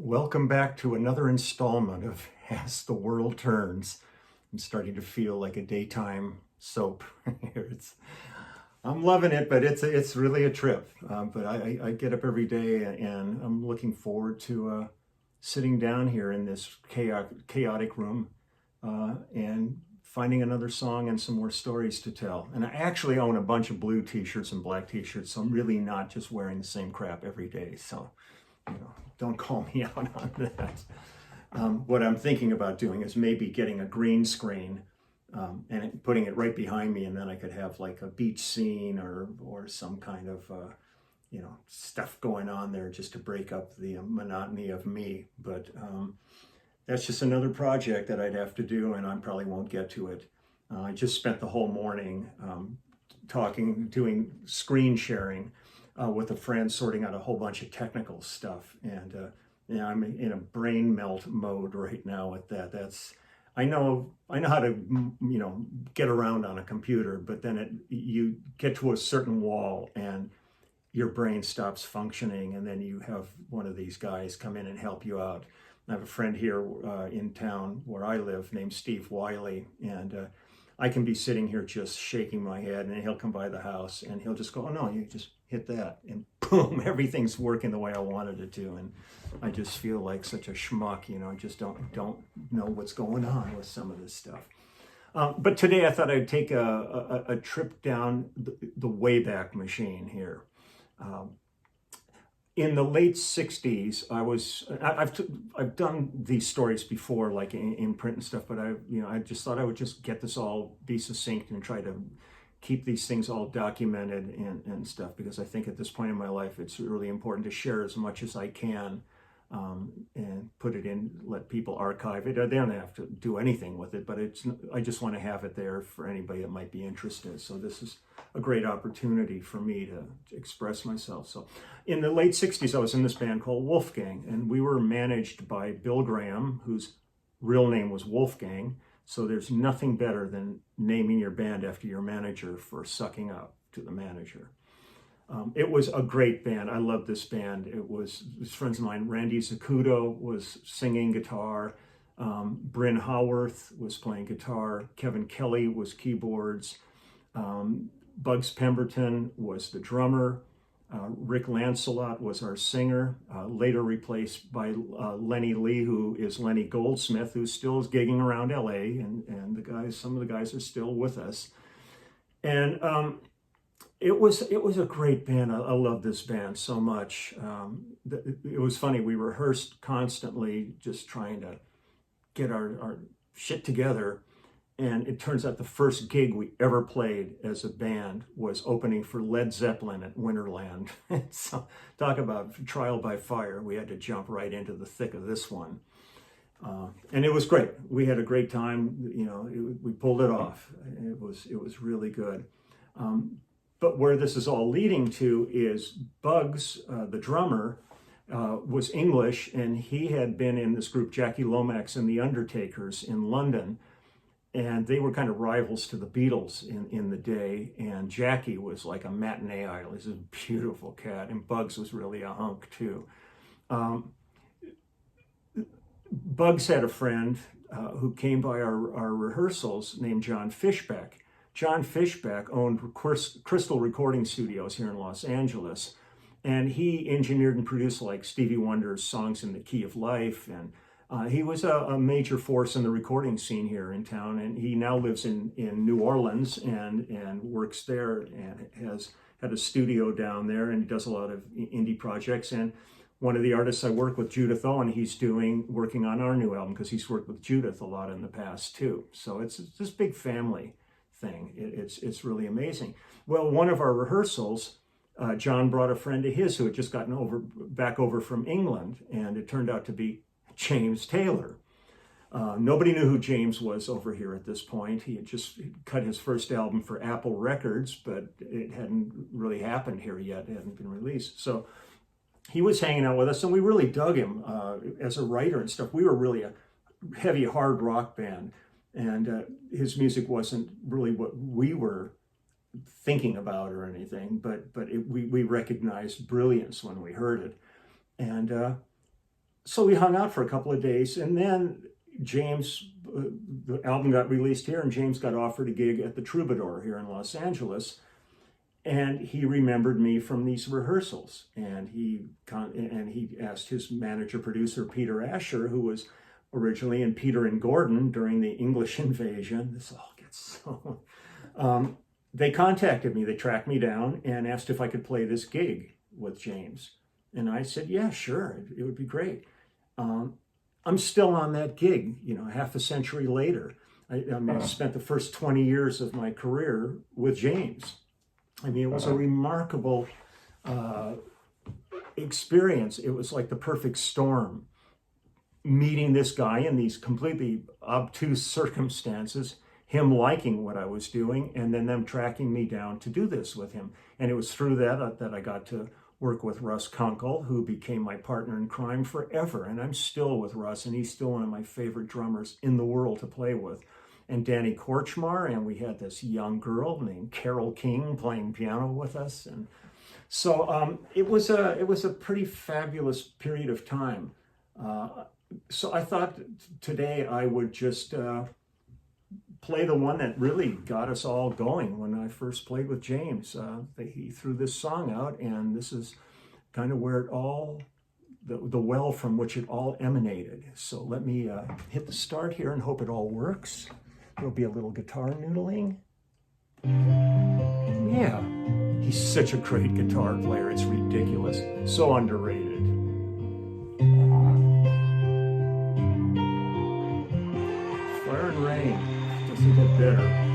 Welcome back to another installment of As the World Turns. I'm starting to feel like a daytime soap here. I'm loving it, but it's really a trip. But I get up every day and I'm looking forward to sitting down here in this chaotic room and finding another song and some more stories to tell. And I actually own a bunch of blue t-shirts and black t-shirts, so I'm really not just wearing the same crap every day. So, don't call me out on that. What I'm thinking about doing is maybe getting a green screen and putting it right behind me, and then I could have like a beach scene or some kind of stuff going on there just to break up the monotony of me. But that's just another project that I'd have to do, and I probably won't get to it. I just spent the whole morning doing screen sharing with a friend, sorting out a whole bunch of technical stuff, and I'm in a brain melt mode right now with that. I know how to get around on a computer, but then you get to a certain wall and your brain stops functioning, and then you have one of these guys come in and help you out. I have a friend here in town where I live named Steve Wiley, and I can be sitting here just shaking my head, and he'll come by the house and he'll just go, "Oh no, you just hit that," and boom, everything's working the way I wanted it to. And I just feel like such a schmuck, I just don't know what's going on with some of this stuff. But today I thought I'd take a trip down the Wayback Machine here. In the late 60s, I've done these stories before, like in print and stuff, but I just thought I would just get this all, be succinct, and try to keep these things all documented and stuff, because I think at this point in my life, it's really important to share as much as I can and put it in, let people archive it. They don't have to do anything with it, but I just want to have it there for anybody that might be interested. So this is a great opportunity for me to express myself. So in the late 60s, I was in this band called Wolfgang, and we were managed by Bill Graham, whose real name was Wolfgang. So there's nothing better than naming your band after your manager for sucking up to the manager. It was a great band. I loved this band. It was friends of mine. Randy Zacuto was singing guitar. Bryn Howarth was playing guitar. Kevin Kelly was keyboards. Bugs Pemberton was the drummer. Rick Lancelot was our singer, later replaced by Lenny Lee, who is Lenny Goldsmith, who still is gigging around LA, and some of the guys are still with us. And it was a great band. I love this band so much. It was funny. We rehearsed constantly, just trying to get our shit together. And it turns out the first gig we ever played as a band was opening for Led Zeppelin at Winterland. So talk about trial by fire. We had to jump right into the thick of this one. And it was great. We had a great time. We pulled it off. It was really good. But where this is all leading to is Bugs, the drummer, was English, and he had been in this group, Jackie Lomax and the Undertakers, in London. And they were kind of rivals to the Beatles in the day. And Jackie was like a matinee idol. He's a beautiful cat. And Bugs was really a hunk too. Bugs had a friend who came by our rehearsals named John Fishbeck. John Fishbeck owned Crystal Recording Studios here in Los Angeles. And he engineered and produced like Stevie Wonder's Songs in the Key of Life, and he was a major force in the recording scene here in town, and he now lives in New Orleans and works there and has had a studio down there, and he does a lot of indie projects. And one of the artists I work with, Judith Owen, he's working on our new album, because he's worked with Judith a lot in the past too. So it's this big family thing. It's really amazing. Well, one of our rehearsals, John brought a friend of his who had just gotten back over from England, and it turned out to be James Taylor. Nobody knew who James was over here at this point. He had just cut his first album for Apple Records, but it hadn't really happened here yet. It hadn't been released. So he was hanging out with us, and we really dug him as a writer and stuff. We were really a heavy, hard rock band, and his music wasn't really what we were thinking about or anything, but we recognized brilliance when we heard it. And So we hung out for a couple of days, and then James, the album got released here, and James got offered a gig at the Troubadour here in Los Angeles. And he remembered me from these rehearsals, and he asked his manager producer Peter Asher, who was originally in Peter and Gordon during the English invasion. This all gets so. They contacted me. They tracked me down and asked if I could play this gig with James, and I said, "Yeah, sure, it would be great." I'm still on that gig, half a century later. I spent the first 20 years of my career with James. I mean, it was a remarkable experience. It was like the perfect storm, meeting this guy in these completely obtuse circumstances, him liking what I was doing, and then them tracking me down to do this with him. And it was through that I got to work with Russ Kunkel, who became my partner in crime forever. And I'm still with Russ, and he's still one of my favorite drummers in the world to play with. And Danny Korchmar, and we had this young girl named Carole King playing piano with us, and so it was a pretty fabulous period of time. So I thought today I would just play the one that really got us all going when I first played with James. He threw this song out, and this is kind of where it all, the well from which it all emanated. So let me hit the start here and hope it all works. There'll be a little guitar noodling. Yeah, he's such a great guitar player. It's ridiculous. So underrated. Fire and Rain doesn't get better.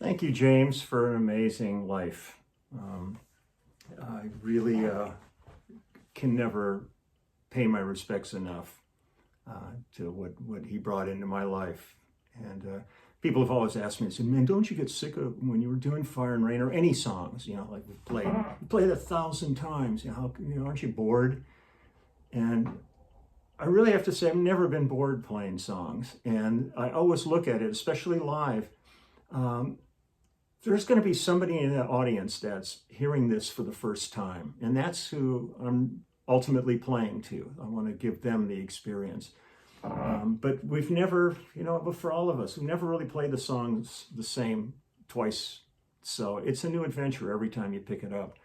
Thank you, James, for an amazing life. I really can never pay my respects enough to what he brought into my life. And people have always asked me, they said, man, don't you get sick of when you were doing Fire and Rain or any songs, like we played it 1,000 times, aren't you bored? And I really have to say, I've never been bored playing songs. And I always look at it, especially live. There's going to be somebody in the audience that's hearing this for the first time. And that's who I'm ultimately playing to. I want to give them the experience. But we've never, but for all of us, we never really played the songs the same twice. So it's a new adventure every time you pick it up.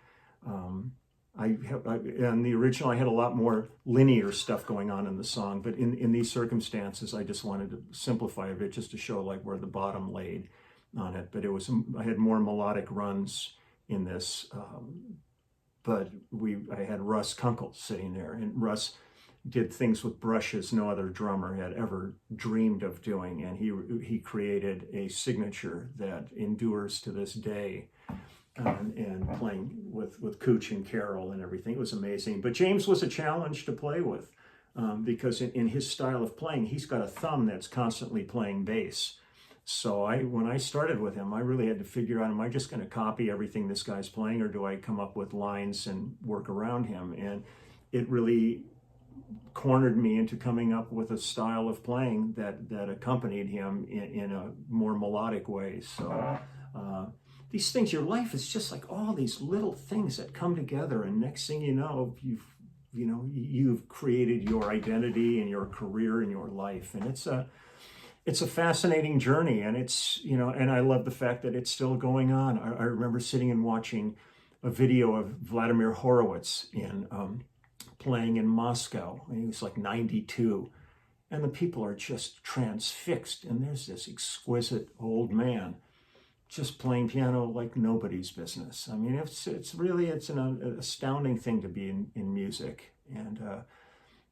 On the original, I had a lot more linear stuff going on in the song, but in these circumstances, I just wanted to simplify a bit just to show like where the bottom laid on it. But I had more melodic runs in this, but I had Russ Kunkel sitting there, and Russ did things with brushes no other drummer had ever dreamed of doing, and he created a signature that endures to this day. And playing with Cooch and Carroll and everything, it was amazing. But James was a challenge to play with because in his style of playing, he's got a thumb that's constantly playing bass. So when I started with him, I really had to figure out, am I just going to copy everything this guy's playing, or do I come up with lines and work around him? And it really cornered me into coming up with a style of playing that accompanied him in a more melodic way. So these things, your life is just like all these little things that come together, and next thing you know, you've created your identity and your career and your life, and it's a fascinating journey, and and I love the fact that it's still going on. I remember sitting and watching a video of Vladimir Horowitz playing in Moscow, and he was like 92, and the people are just transfixed, and there's this exquisite old man just playing piano like nobody's business. I mean, it's an astounding thing to be in music, and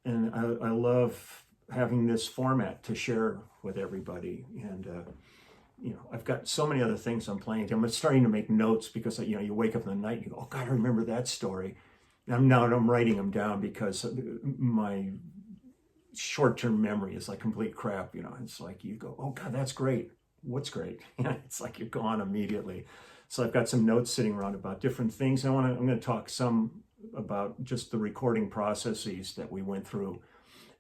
I love having this format to share with everybody. And I've got so many other things I'm playing. I'm starting to make notes because you wake up in the night and you go, oh God, I remember that story. And I'm writing them down because my short-term memory is like complete crap. It's like you go, oh God, that's great. What's great? It's like you're gone immediately. So I've got some notes sitting around about different things. I'm going to talk some about just the recording processes that we went through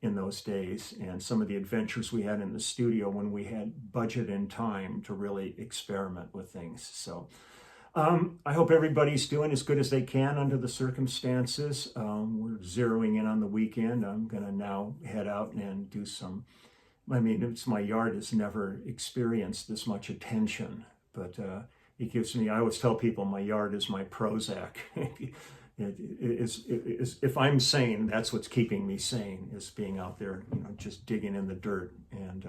in those days, and some of the adventures we had in the studio when we had budget and time to really experiment with things. So I hope everybody's doing as good as they can under the circumstances. We're zeroing in on the weekend. I'm going to now head out and do some. My yard has never experienced this much attention, but it gives me, I always tell people my yard is my Prozac. If I'm sane, that's what's keeping me sane, is being out there, just digging in the dirt and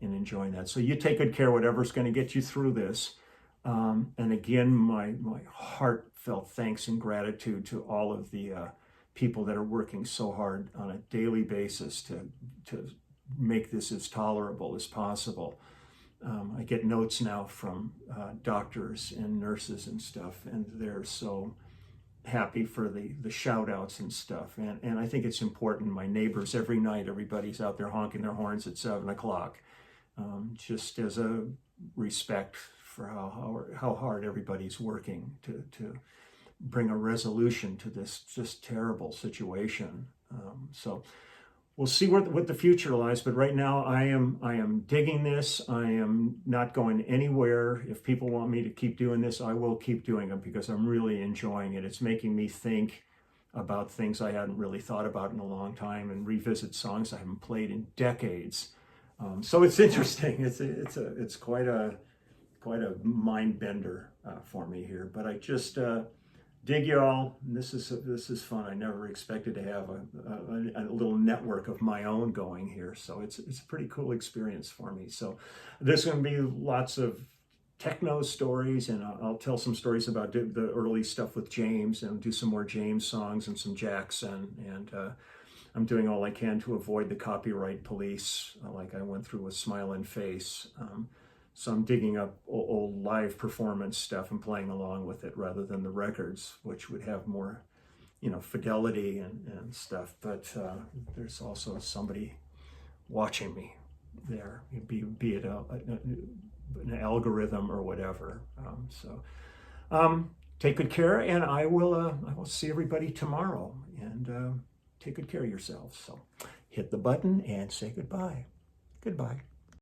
enjoying that. So you take good care, whatever's going to get you through this. And again, my heartfelt thanks and gratitude to all of the people that are working so hard on a daily basis to make this as tolerable as possible. I get notes now from doctors and nurses and stuff, and they're so happy for the shout outs and stuff. And I think it's important. My neighbors, every night, everybody's out there honking their horns at 7:00, just as a respect for how hard everybody's working to bring a resolution to this just terrible situation. So we'll see what the future lies, but right now I am digging this. I am not going anywhere. If people want me to keep doing this, I will keep doing it because I'm really enjoying it. It's making me think about things I hadn't really thought about in a long time, and revisit songs I haven't played in decades. So it's interesting. It's quite a mind bender for me here. But I just dig y'all. This is fun. I never expected to have a little network of my own going here, so it's a pretty cool experience for me. So there's going to be lots of techno stories, and I'll tell some stories about the early stuff with James, and do some more James songs and some Jackson. And I'm doing all I can to avoid the copyright police, like I went through with Smile and Face. So I'm digging up old live performance stuff and playing along with it rather than the records, which would have more, fidelity and stuff. But there's also somebody watching me there, be it an algorithm or whatever. Take good care, and I will see everybody tomorrow. And take good care of yourselves. So hit the button and say goodbye. Goodbye.